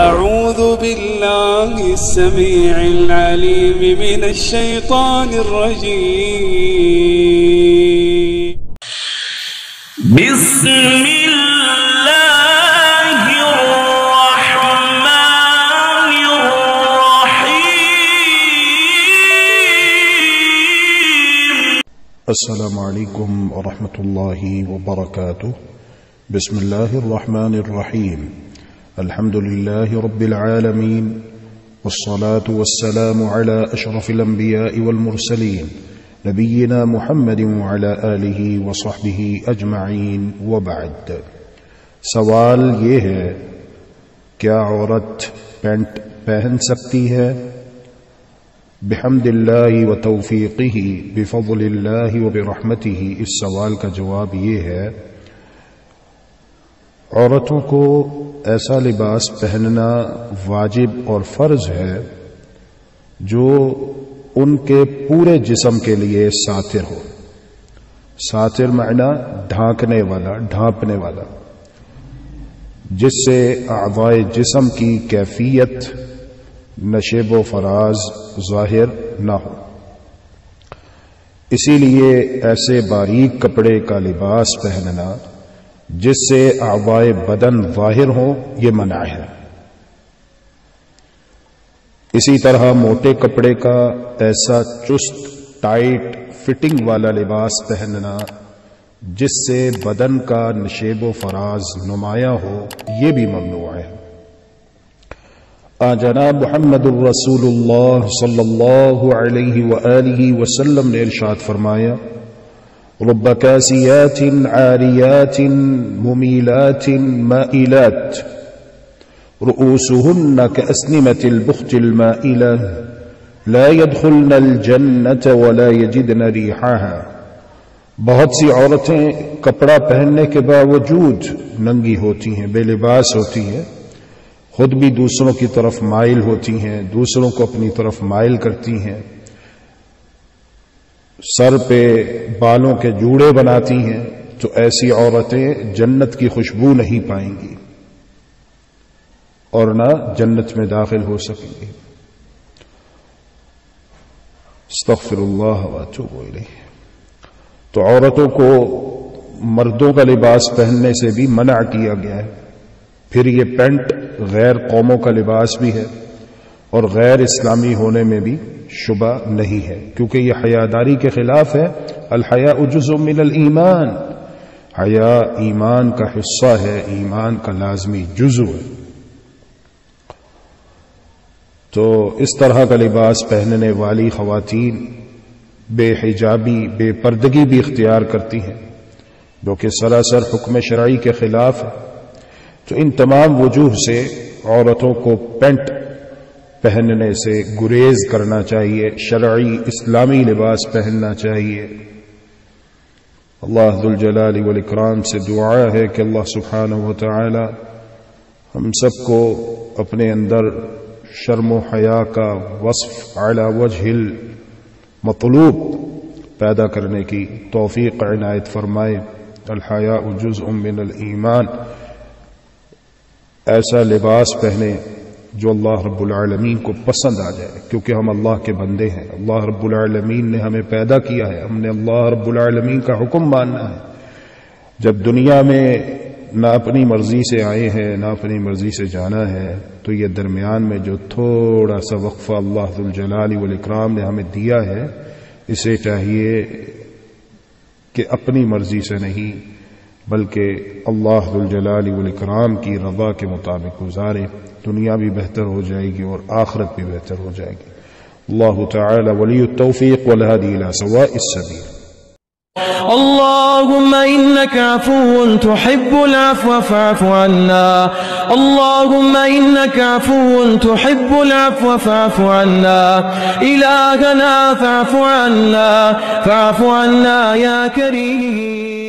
أعوذ بالله السميع العليم من الشيطان الرجيم. بسم الله الرحمن الرحيم. السلام عليكم ورحمة الله وبركاته. بسم الله الرحمن الرحيم. الحمد لله رب العالمين، والصلاة والسلام على أشرف الأنبياء والمرسلين نبينا محمد وعلى آله وصحبه أجمعين، وبعد. سوال یہ ہے، کیا عورت پینٹ پہن سکتی ہے؟ بحمد اللہ و توفیقہ بفضل اللہ و برحمتہ. اس سوال کا جواب یہ ہے، عورتوں کو ایسا لباس پہننا واجب اور فرض ہے جو ان کے پورے جسم کے لیے ساتر ہو. ساتر معنی ڈھانکنے والا، ڈھانپنے والا، جس سے اعضائے جسم کی کیفیت نشیب و فراز ظاہر نہ ہو. اسی لیے ایسے باریک کپڑے کا لباس پہننا جس سے اعضائے بدن ظاہر ہوں، یہ منع ہے. اسی طرح موٹے کپڑے کا ایسا چست ٹائٹ فٹنگ والا لباس پہننا جس سے بدن کا نشیب و فراز نمایاں ہو، یہ بھی ممنوع ہے. جناب محمد الرسول اللہ صلی اللہ علیہ وآلہ وسلم نے ارشاد فرمایا، رب کاسیات عاریات ممیلات مائلات رؤوسهن كأسنمة البخت المائلة لا يدخلن الجنة ولا يجدن ريحها. بہت سی عورتیں کپڑا پہننے کے باوجود ننگی ہوتی ہیں، بے لباس ہوتی ہیں، خود بھی دوسروں کی طرف مائل ہوتی ہیں، دوسروں کو اپنی طرف مائل کرتی ہیں، سر پہ بالوں کے جوڑے بناتی ہیں، تو ایسی عورتیں جنت کی خوشبو نہیں پائیں گی اور نہ جنت میں داخل ہو سکیں گی. استغفر اللہ واتوب الیہ. تو عورتوں کو مردوں کا لباس پہننے سے بھی منع کیا گیا ہے. پھر یہ پینٹ غیر قوموں کا لباس بھی ہے اور غیر اسلامی ہونے میں بھی شبہ نہیں ہے، کیونکہ یہ حیاداری کے خلاف ہے. الحیاء جزء من الایمان، حیا ایمان کا حصہ ہے، ایمان کا لازمی جزو ہے. تو اس طرح کا لباس پہننے والی خواتین بے حجابی، بے پردگی بھی اختیار کرتی ہیں، جو کہ سراسر حکم شرعی کے خلاف ہے. تو ان تمام وجوہ سے عورتوں کو پینٹ پہننے سے گریز کرنا چاہیے، شرعی اسلامی لباس پہننا چاہیے. اللہ ذوالجلال والاکرام سے دعا ہے کہ اللہ سبحانہ وتعالی ہم سب کو اپنے اندر شرم و حیا کا وصف اعلی وجہ المطلوب پیدا کرنے کی توفیق عنایت فرمائے. الحیاء جزء من الایمان. ایسا لباس پہنے جو اللہ رب العالمین کو پسند آ جائے، کیونکہ ہم اللہ کے بندے ہیں. اللہ رب العالمین نے ہمیں پیدا کیا ہے، ہم نے اللہ رب العالمین کا حکم ماننا ہے. جب دنیا میں نہ اپنی مرضی سے آئے ہیں نہ اپنی مرضی سے جانا ہے، تو یہ درمیان میں جو تھوڑا سا وقفہ اللہ ذوالجلال والاکرام نے ہمیں دیا ہے، اسے چاہیے کہ اپنی مرضی سے نہیں بلکہ اللہ ذوالجلال والاکرام کی رضا کے مطابق گزارے. دنیا بھی بہتر ہو جائے گی اور آخرت بھی بہتر ہو جائے گی. اللہ تعالی ولی التوفیق والہدی الی سواء السبیل. اللهم إنك عفو تحب العفو فاعف عنا. اللهم إنك عفو تحب العفو فاعف عنا. إلهنا فاعف عنا، فاعف عنا يا كريم.